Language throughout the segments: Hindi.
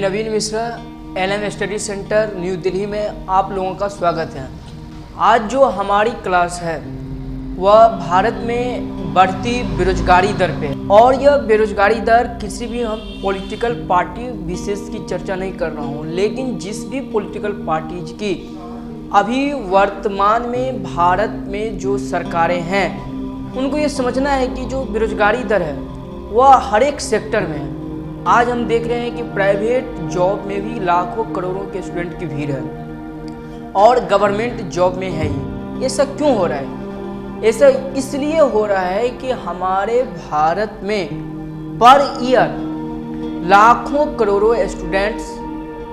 नवीन Mishra LM study centre New Delhi में आप लोगों का स्वागत है। आज जो हमारी क्लास है वह भारत में बढ़ती बेरोजगारी दर पे, और यह बेरोजगारी दर किसी भी हम पॉलिटिकल पार्टी विशेष की चर्चा नहीं कर रहा हूँ, लेकिन जिस भी पॉलिटिकल पार्टीज की अभी वर्तमान में भारत में जो सरकारें हैं उनको ये समझना है कि जो बेरोजगारी दर है वह हर एक सेक्टर में है। आज हम देख रहे हैं कि प्राइवेट जॉब में भी लाखों करोड़ों के स्टूडेंट की भीड़ है और गवर्नमेंट जॉब में है ही। ये सब क्यों हो रहा है? ऐसा इसलिए हो रहा है कि हमारे भारत में पर ईयर लाखों करोड़ों स्टूडेंट्स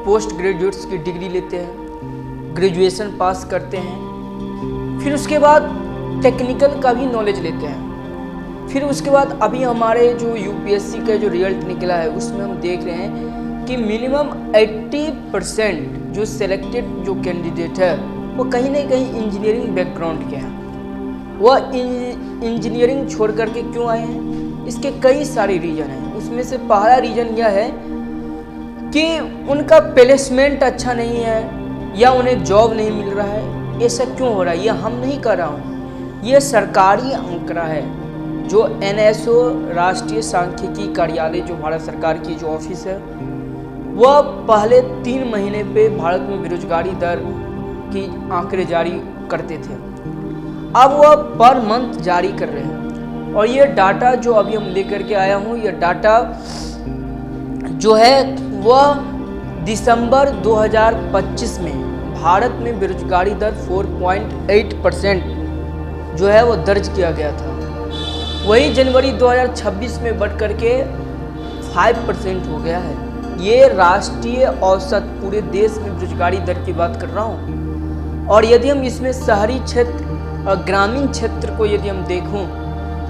पोस्ट ग्रेजुएट्स की डिग्री लेते हैं, ग्रेजुएशन पास करते हैं, फिर उसके बाद टेक्निकल का भी नॉलेज लेते हैं, फिर उसके बाद अभी हमारे जो यूपीएससी का जो रिजल्ट निकला है उसमें हम देख रहे हैं कि मिनिमम 80% जो सिलेक्टेड जो कैंडिडेट है वो कहीं ना कहीं इंजीनियरिंग बैकग्राउंड के हैं। वह इंजीनियरिंग छोड़ करके क्यों आए हैं? इसके कई सारे रीज़न हैं। उसमें से पहला रीज़न यह है कि उनका प्लेसमेंट अच्छा नहीं है या उन्हें जॉब नहीं मिल रहा है। ऐसा क्यों हो रहा है? ये हम नहीं कर रहा हूँ, ये सरकारी आंकड़ा है जो एनएसओ राष्ट्रीय सांख्यिकी कार्यालय जो भारत सरकार की जो ऑफिस है वह पहले 3 महीने पे भारत में बेरोजगारी दर की आंकड़े जारी करते थे। अब वह पर मंथ जारी कर रहे हैं और ये डाटा जो अभी हम लेकर के आया हूँ, ये डाटा जो है वह दिसंबर 2025 में भारत में बेरोजगारी दर 4.8% जो है वो दर्ज किया गया था। वही जनवरी 2026 में बढ़ करके 5% हो गया है। ये राष्ट्रीय औसत पूरे देश में बेरोजगारी दर की बात कर रहा हूँ। और यदि हम इसमें शहरी क्षेत्र और ग्रामीण क्षेत्र को यदि हम देखूँ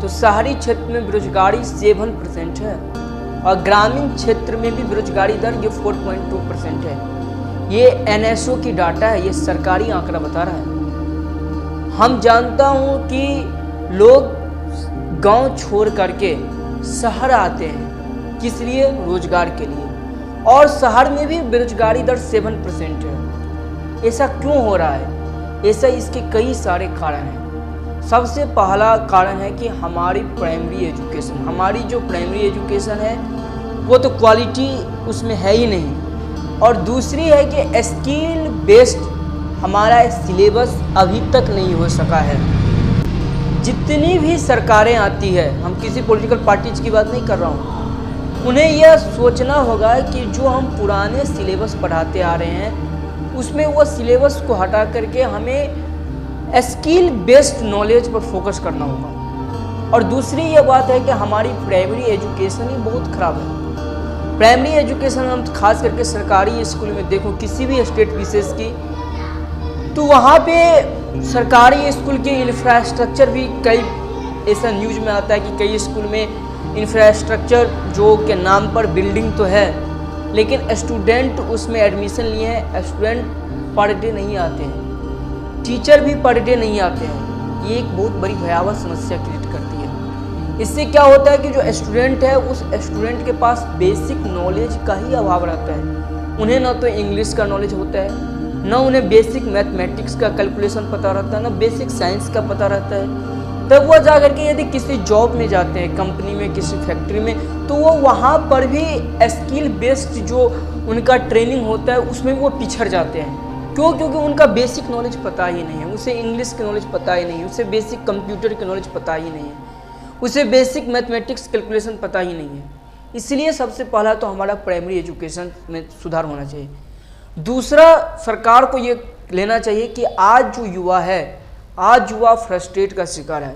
तो शहरी क्षेत्र में बेरोजगारी 7% है और ग्रामीण क्षेत्र में भी बेरोजगारी दर ये 4.2% है। ये एनएसओ की डाटा है, ये सरकारी आंकड़ा बता रहा है। हम जानता हूँ कि लोग गांव छोड़ करके शहर आते हैं, किस लिए? रोजगार के लिए, और शहर में भी बेरोजगारी दर 7% है। ऐसा क्यों हो रहा है? ऐसा इसके कई सारे कारण हैं। सबसे पहला कारण है कि हमारी प्राइमरी एजुकेशन, हमारी जो प्राइमरी एजुकेशन है वो तो क्वालिटी उसमें है ही नहीं, और दूसरी है कि स्किल बेस्ड हमारा सिलेबस अभी तक नहीं हो सका है। जितनी भी सरकारें आती है, हम किसी पॉलिटिकल पार्टीज की बात नहीं कर रहा हूँ, उन्हें यह सोचना होगा कि जो हम पुराने सिलेबस पढ़ाते आ रहे हैं उसमें वो सिलेबस को हटा करके हमें स्किल बेस्ड नॉलेज पर फोकस करना होगा। और दूसरी ये बात है कि हमारी प्राइमरी एजुकेशन ही बहुत ख़राब है। प्राइमरी एजुकेशन हम खास करके सरकारी स्कूल में देखो किसी भी स्टेट विशेष की, तो वहाँ पे सरकारी स्कूल के इंफ्रास्ट्रक्चर भी कई ऐसा न्यूज में आता है कि कई स्कूल में इंफ्रास्ट्रक्चर जो के नाम पर बिल्डिंग तो है लेकिन स्टूडेंट उसमें एडमिशन लिए हैं, स्टूडेंट पर डे नहीं आते हैं, टीचर भी पर डे नहीं आते हैं। ये एक बहुत बड़ी भयावह समस्या क्रिएट करती है। इससे क्या होता है कि जो स्टूडेंट है उस स्टूडेंट के पास बेसिक नॉलेज का ही अभाव रहता है। उन्हें ना तो इंग्लिश का नॉलेज होता है, ना उन्हें बेसिक मैथमेटिक्स का कैलकुलेशन पता रहता है, ना बेसिक साइंस का पता रहता है। तब वो जा करके यदि किसी जॉब में जाते हैं, कंपनी में, किसी फैक्ट्री में, तो वो वहाँ पर भी स्किल बेस्ड जो उनका ट्रेनिंग होता है उसमें वो पिछड़ जाते हैं। क्यों? क्योंकि उनका बेसिक नॉलेज पता ही नहीं है, उसे इंग्लिश की नॉलेज पता ही नहीं है, उसे बेसिक कंप्यूटर की नॉलेज पता ही नहीं है, उसे बेसिक मैथमेटिक्स कैलकुलेशन पता ही नहीं है। इसलिए सबसे पहला तो हमारा प्राइमरी एजुकेशन में सुधार होना चाहिए। दूसरा, सरकार को ये लेना चाहिए कि आज जो युवा है, आज युवा फ्रस्ट्रेट का शिकार है,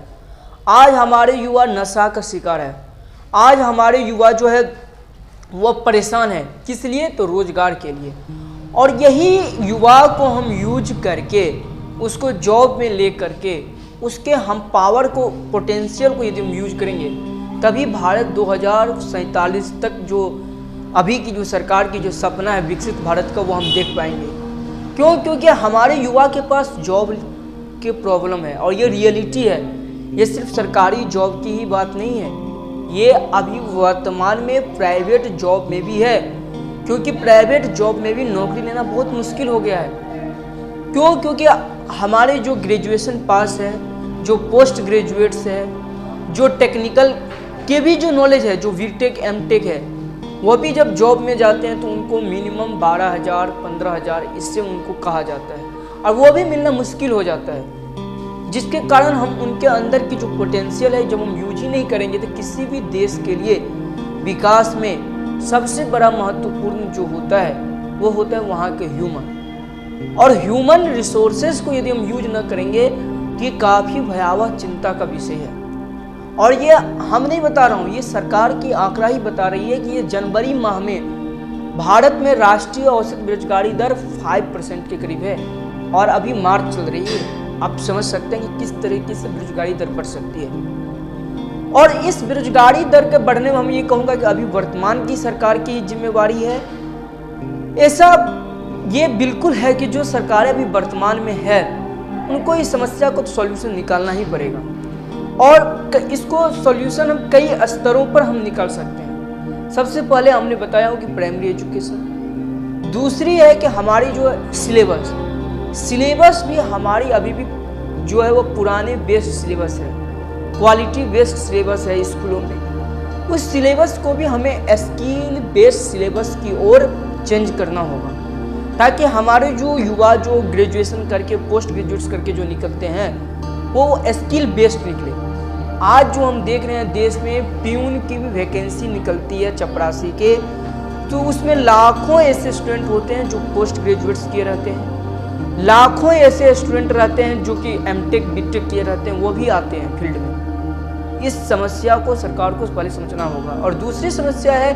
आज हमारे युवा नशा का शिकार है, आज हमारे युवा जो है वह परेशान है। किस लिए? तो रोजगार के लिए। और यही युवा को हम यूज करके उसको जॉब में ले करके उसके हम पावर को, पोटेंशियल को यदि हम यूज करेंगे तभी भारत 2047 तक जो अभी की जो सरकार की जो सपना है विकसित भारत का वो हम देख पाएंगे। क्यों? क्योंकि हमारे युवा के पास जॉब की प्रॉब्लम है और ये रियलिटी है। ये सिर्फ सरकारी जॉब की ही बात नहीं है, ये अभी वर्तमान में प्राइवेट जॉब में भी है। क्योंकि प्राइवेट जॉब में भी नौकरी लेना बहुत मुश्किल हो गया है। क्यों? क्योंकि हमारे जो ग्रेजुएशन पास है, जो पोस्ट ग्रेजुएट्स है, जो टेक्निकल के भी जो नॉलेज है, जो बीटेक एमटेक है, वो भी जब जॉब में जाते हैं तो उनको मिनिमम 12,000 15,000 इससे उनको कहा जाता है, और वो भी मिलना मुश्किल हो जाता है, जिसके कारण हम उनके अंदर की जो पोटेंशियल है जब हम यूज ही नहीं करेंगे तो किसी भी देश के लिए विकास में सबसे बड़ा महत्वपूर्ण जो होता है वो होता है वहाँ के ह्यूमन। और ह्यूमन रिसोर्सेज को यदि हम यूज न करेंगे तो ये काफ़ी भयावह चिंता का विषय है। और ये हम नहीं बता रहा हूँ, ये सरकार की आंकड़ा ही बता रही है कि ये जनवरी माह में भारत में राष्ट्रीय औसत बेरोजगारी दर 5% के करीब है, और अभी मार्च चल रही है। आप समझ सकते हैं कि किस तरीके से बेरोजगारी दर बढ़ सकती है। और इस बेरोजगारी दर के बढ़ने में हम ये कहूँगा कि अभी वर्तमान की सरकार की जिम्मेवारी है। ऐसा ये बिल्कुल है कि जो सरकारें अभी वर्तमान में है उनको इस समस्या को सॉल्यूशन निकालना ही पड़ेगा, और इसको सॉल्यूशन हम कई स्तरों पर हम निकाल सकते हैं। सबसे पहले हमने बताया हो कि प्राइमरी एजुकेशन, दूसरी है कि हमारी जो सिलेबस भी हमारी अभी भी जो है वो पुराने बेस्ड सिलेबस है, क्वालिटी बेस्ड सिलेबस है स्कूलों में। उस सिलेबस को भी हमें स्किल बेस्ड सिलेबस की ओर चेंज करना होगा, ताकि हमारे जो युवा जो ग्रेजुएशन करके पोस्ट ग्रेजुएट्स करके जो निकलते हैं वो स्किल बेस्ड निकले। आज जो हम देख रहे हैं देश में प्यून की भी वैकेंसी निकलती है चपरासी के, तो उसमें लाखों ऐसे स्टूडेंट होते हैं जो पोस्ट ग्रेजुएट्स किए रहते हैं, लाखों ऐसे स्टूडेंट रहते हैं जो कि एमटेक बीटेक किए रहते हैं, वो भी आते हैं फील्ड में। इस समस्या को सरकार को पहले समझना होगा। और दूसरी समस्या है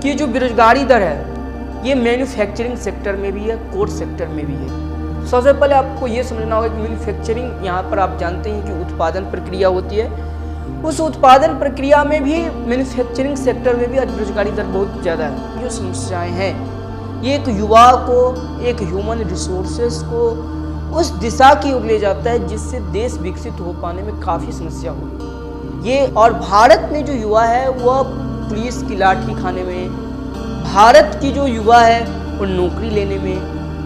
कि जो बेरोजगारी दर है ये मैन्युफैक्चरिंग सेक्टर में भी है, कोर सेक्टर में भी है। सबसे पहले आपको ये समझना होगा कि मैन्युफैक्चरिंग, यहाँ पर आप जानते हैं कि उत्पादन प्रक्रिया होती है, उस उत्पादन प्रक्रिया में भी मैन्युफैक्चरिंग सेक्टर में भी आज बेरोजगारी दर बहुत ज़्यादा है। जो समस्याएं हैं ये एक युवा को, एक ह्यूमन रिसोर्सेज को उस दिशा की ओर ले जाता है जिससे देश विकसित हो पाने में काफ़ी समस्या होगी। ये और भारत में जो युवा है वह पुलिस की लाठी खाने में, भारत की जो युवा है वो नौकरी लेने में,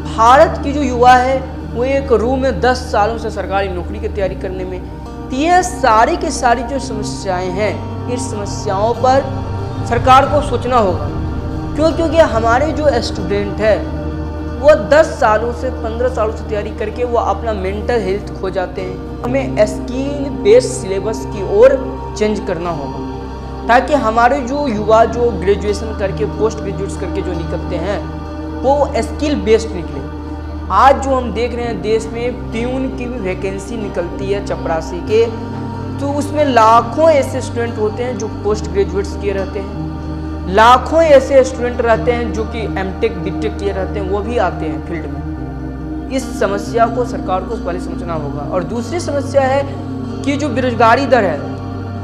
भारत की जो युवा है वो एक रूम में 10 सालों से सरकारी नौकरी की तैयारी करने में। तो ये सारी की सारी जो समस्याएं हैं, इस समस्याओं पर सरकार को सोचना होगा। क्यों? क्योंकि हमारे जो स्टूडेंट है वो 10 सालों से 15 सालों से तैयारी करके वो अपना मेंटल हेल्थ खो जाते हैं। हमें स्किल बेस्ड सिलेबस की ओर चेंज करना होगा, ताकि हमारे जो युवा जो ग्रेजुएशन करके पोस्ट ग्रेजुएट्स करके जो निकलते हैं वो स्किल बेस्ड निकले। आज जो हम देख रहे हैं देश में प्यून की भी वैकेंसी निकलती है चपरासी के, तो उसमें लाखों ऐसे स्टूडेंट होते हैं जो पोस्ट ग्रेजुएट्स किए रहते हैं, लाखों ऐसे स्टूडेंट रहते हैं जो कि एमटेक बीटेक किए रहते हैं, वो भी आते हैं फील्ड में। इस समस्या को सरकार को पहले समझना होगा। और दूसरी समस्या है कि जो बेरोजगारी दर है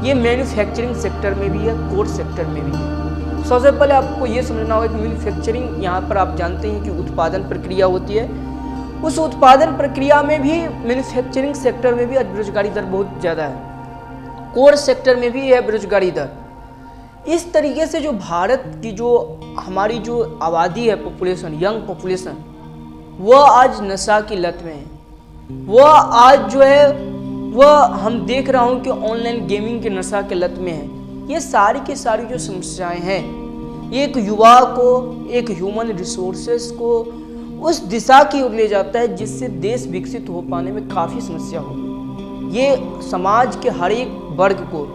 ये मैन्युफैक्चरिंग सेक्टर में भी है, कोर सेक्टर में भी है। सबसे पहले आपको ये समझना होगा कि मैन्युफैक्चरिंग, यहाँ पर आप जानते हैं कि उत्पादन प्रक्रिया होती है, उस उत्पादन प्रक्रिया में भी मैन्युफैक्चरिंग सेक्टर में भी आज बेरोजगारी दर बहुत ज़्यादा है, कोर सेक्टर में भी है बेरोजगारी दर। इस तरीके से जो भारत की जो हमारी जो आबादी है, पॉपुलेशन, यंग पॉपुलेशन, वह आज नशा की लत में है। वह आज जो है वह हम देख रहा हूँ कि ऑनलाइन गेमिंग के नशा के लत में है। ये सारी की सारी जो समस्याएं हैं एक युवा को, एक ह्यूमन रिसोर्सेज को उस दिशा की ओर ले जाता है जिससे देश विकसित हो पाने में काफ़ी समस्या होगी। ये समाज के हर एक वर्ग को,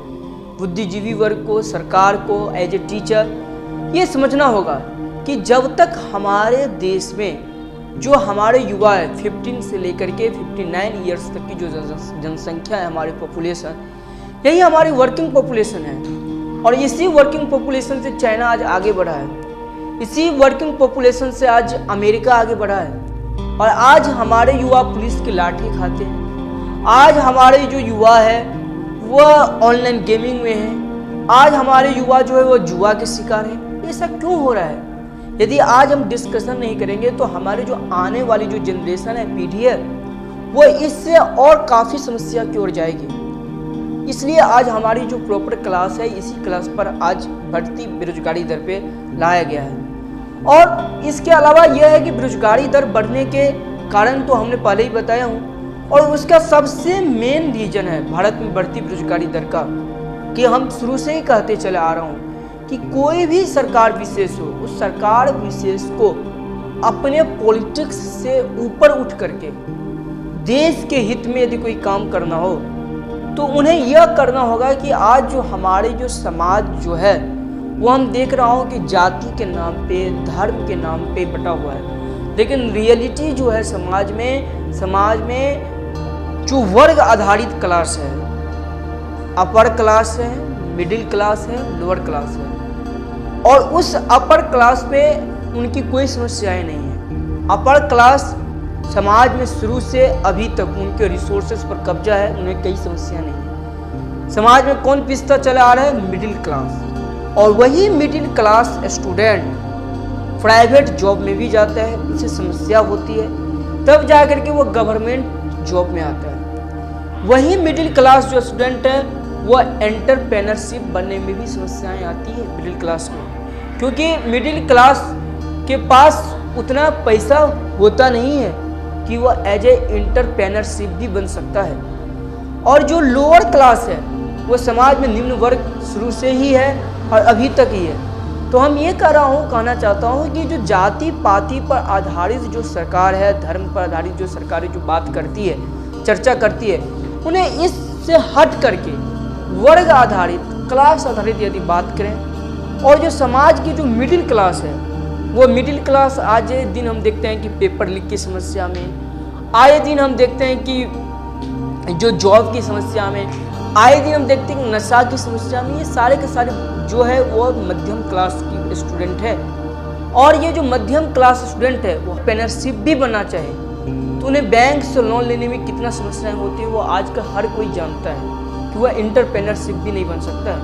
बुद्धिजीवी वर्ग को, सरकार को, एज ए टीचर ये समझना होगा कि जब तक हमारे देश में जो हमारे युवा है 15 से लेकर के 59 ईयर्स तक की जो जनसंख्या है, हमारी पॉपुलेशन, यही हमारी वर्किंग पॉपुलेशन है। और इसी वर्किंग पॉपुलेशन से चाइना आज आगे बढ़ा है, इसी वर्किंग पॉपुलेशन से आज अमेरिका आगे बढ़ा है। और आज हमारे युवा पुलिस की लाठी खाते हैं, आज हमारे जो युवा है वह ऑनलाइन गेमिंग में है, आज हमारे युवा जो है वो जुआ के शिकार है। ऐसा क्यों हो रहा है? यदि आज हम डिस्कशन नहीं करेंगे तो हमारे जो आने वाली जो जनरेशन है, पीढ़ी है, वो इससे और काफ़ी समस्या की ओर जाएगी। इसलिए आज हमारी जो प्रॉपर क्लास है, इसी क्लास पर आज बढ़ती बेरोजगारी दर पे लाया गया है। और इसके अलावा यह है कि बेरोजगारी दर बढ़ने के कारण तो हमने पहले ही बताया हूँ, और उसका सबसे मेन रीजन है भारत में बढ़ती बेरोजगारी दर का, कि हम शुरू से ही कहते चले आ रहा हूँ कि कोई भी सरकार विशेष हो, उस सरकार विशेष को अपने पॉलिटिक्स से ऊपर उठ करके देश के हित में यदि कोई काम करना हो तो उन्हें यह करना होगा कि आज जो हमारे जो समाज जो है वो हम देख रहा हूँ कि जाति के नाम पे, धर्म के नाम पे बटा हुआ है, लेकिन रियलिटी जो है समाज में जो वर्ग आधारित क्लास है, अपर क्लास है, मिडिल क्लास है, लोअर क्लास है, और उस अपर क्लास पे उनकी कोई समस्याएं नहीं है। अपर क्लास समाज में शुरू से अभी तक उनके रिसोर्सेज पर कब्जा है, उन्हें कई समस्या नहीं है। समाज में कौन पिसता चला आ रहा है? Middle class. और वही middle class student private job में भी जाता है, उसे समस्या होती है, तब जा करके वो गवर्नमेंट जॉब में आता है। वही मिडिल क्लास जो स्टूडेंट है वह एंटरप्रेन्योरशिप बनने में भी समस्याएं आती है मिडिल क्लास में, क्योंकि मिडिल क्लास के पास उतना पैसा होता नहीं है कि वह एज ए एंटरप्रेन्योरशिप भी बन सकता है। और जो लोअर क्लास है वो समाज में निम्न वर्ग शुरू से ही है और अभी तक ही है। तो हम ये कहना चाहता हूँ कि जो जाति पाति पर आधारित जो सरकार है, धर्म पर आधारित जो सरकारें जो बात करती है, चर्चा करती है, उन्हें इससे हट करके वर्ग आधारित, क्लास आधारित यदि बात करें, और जो समाज की जो मिडिल क्लास है वो मिडिल क्लास आज दिन हम देखते हैं कि पेपर लीक की समस्या में, आए दिन हम देखते हैं कि जो जॉब की समस्या में, आए दिन हम देखते हैं कि नशा की समस्या में, ये सारे के सारे जो है वो मध्यम क्लास की स्टूडेंट है। और ये जो मध्यम क्लास स्टूडेंट है वो एंटरप्रेन्योरशिप भी बनना चाहे तो उन्हें बैंक से लोन लेने में कितना समस्याएं होती है वो आज का हर कोई जानता है कि वह एंटरप्रेन्योरशिप भी नहीं बन सकता है।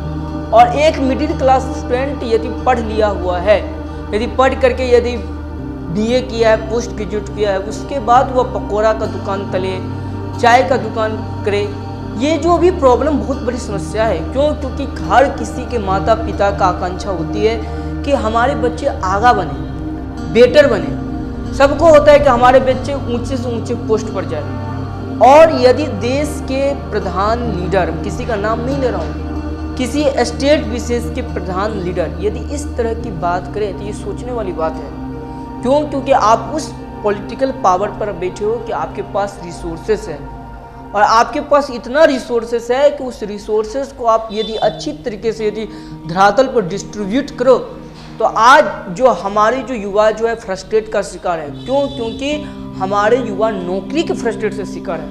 और एक मिडिल क्लास स्टूडेंट यदि पढ़ लिया हुआ है, यदि पढ़ करके यदि बीए किया है, पोस्ट ग्रेजुएट किया है, उसके बाद वह पकौड़ा का दुकान तले, चाय का दुकान करे, ये जो भी प्रॉब्लम बहुत बड़ी समस्या है। क्यों? क्योंकि हर किसी के माता पिता का आकांक्षा होती है कि हमारे बच्चे आगा बने, बेटर बने। सबको होता है कि हमारे बच्चे ऊंचे से ऊंचे पोस्ट पर जाए। और यदि देश के प्रधान लीडर, किसी का नाम नहीं ले रहा हूँ, किसी स्टेट विशेष के प्रधान लीडर यदि इस तरह की बात करें तो ये सोचने वाली बात है। क्यों? क्योंकि आप उस पॉलिटिकल पावर पर बैठे हो कि आपके पास रिसोर्सेस है, और आपके पास इतना रिसोर्सेस है कि उस रिसोर्सेस को आप यदि अच्छी तरीके से यदि धरातल पर डिस्ट्रीब्यूट करो तो आज जो हमारे जो युवा जो है फ्रस्ट्रेट का शिकार है। क्यों? क्योंकि हमारे युवा नौकरी के फ्रस्ट्रेट से शिकार है।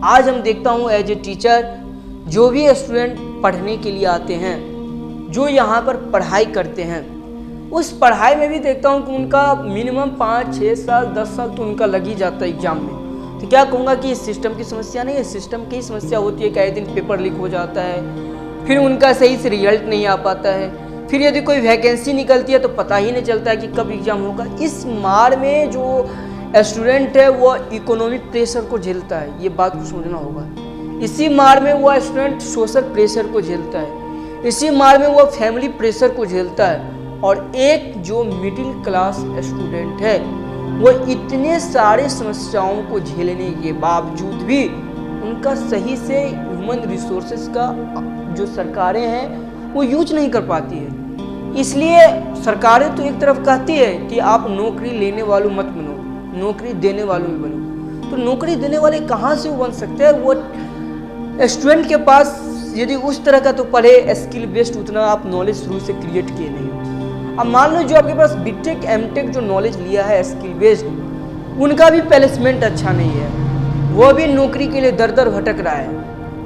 आज हम देखता हूँ एज ए टीचर, जो भी स्टूडेंट पढ़ने के लिए आते हैं, जो यहाँ पर पढ़ाई करते हैं, उस पढ़ाई में भी देखता हूँ कि उनका मिनिमम 5, 6 साल, 10 साल तो उनका लग ही जाता है एग्जाम में। तो क्या कहूँगा कि इस सिस्टम की समस्या नहीं है, सिस्टम की समस्या होती है कि आए दिन पेपर लीक हो जाता है, फिर उनका सही से रिजल्ट नहीं आ पाता है, फिर यदि कोई वैकेंसी निकलती है तो पता ही नहीं चलता है कि कब एग्जाम होगा। इस मार में जो स्टूडेंट है वो इकोनॉमिक प्रेशर को झेलता है, ये बात को समझना होगा। इसी मार में वो स्टूडेंट सोशल प्रेशर को झेलता है, इसी मार में वो फैमिली प्रेशर को झेलता है। और एक जो मिडिल क्लास स्टूडेंट है वो इतने सारे समस्याओं को झेलने के बावजूद भी उनका सही से ह्यूमन रिसोर्सेज का जो सरकारें हैं वो यूज नहीं कर पाती है। इसलिए सरकारें तो एक तरफ कहती है कि आप नौकरी लेने वालों मत बनो, नौकरी देने वालों में बनो। तो नौकरी देने वाले कहाँ से बन सकते हैं? वो स्टूडेंट के पास यदि उस तरह का तो पढ़े, स्किल बेस्ड उतना आप नॉलेज शुरू से क्रिएट किए नहीं। अब मान लो जो आपके पास बीटेक एमटेक जो नॉलेज लिया है स्किल बेस्ड, उनका भी प्लेसमेंट अच्छा नहीं है, वो भी नौकरी के लिए दर दर भटक रहा है।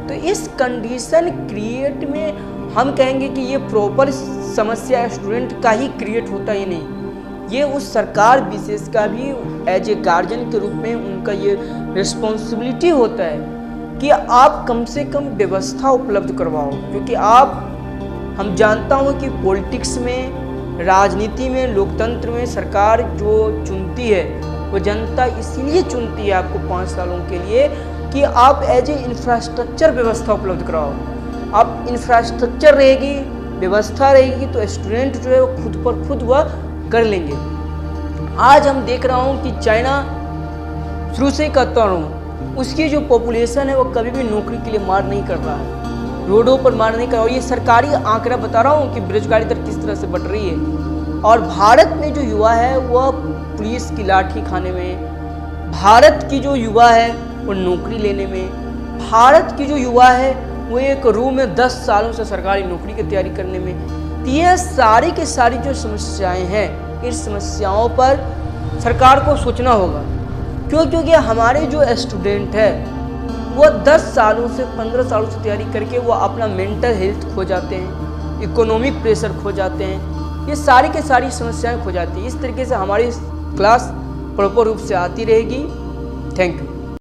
तो इस कंडीशन क्रिएट में हम कहेंगे कि ये प्रॉपर समस्या स्टूडेंट का ही क्रिएट होता ही नहीं, ये उस सरकार विशेष का भी एज ए गार्जियन के रूप में उनका ये रिस्पॉन्सिबिलिटी होता है कि आप कम से कम व्यवस्था उपलब्ध करवाओ। क्योंकि हम जानता हूँ कि पॉलिटिक्स में, राजनीति में, लोकतंत्र में सरकार जो चुनती है वो जनता इसीलिए चुनती है आपको 5 सालों के लिए कि आप एज ए इंफ्रास्ट्रक्चर व्यवस्था उपलब्ध कराओ। अब इंफ्रास्ट्रक्चर रहेगी, व्यवस्था रहेगी तो स्टूडेंट जो है वो खुद पर खुद वह कर लेंगे। आज हम देख रहा हूँ कि चाइना शुरू से कहता हूँ उसकी जो पॉपुलेशन है वो कभी भी नौकरी के लिए मार नहीं कर रहा है, रोडों पर मार नहीं कर रहा। और ये सरकारी आंकड़ा बता रहा हूँ कि बेरोजगारी दर किस तरह से बढ़ रही है। और भारत में जो युवा है वह पुलिस की लाठी खाने में, भारत की जो युवा है वो नौकरी लेने में, भारत की जो युवा है वो एक रूम में 10 सालों से सरकारी नौकरी की तैयारी करने में। ये सारी की सारी जो समस्याएं हैं, इस समस्याओं पर सरकार को सोचना होगा। क्योंकि हमारे जो स्टूडेंट है वो 10 सालों से 15 सालों से तैयारी करके वो अपना मेंटल हेल्थ खो जाते हैं, इकोनॉमिक प्रेशर खो जाते हैं, ये सारी की सारी समस्याएं खो जाती हैं। इस तरीके से हमारी क्लास प्रॉपर रूप से आती रहेगी। Thank you.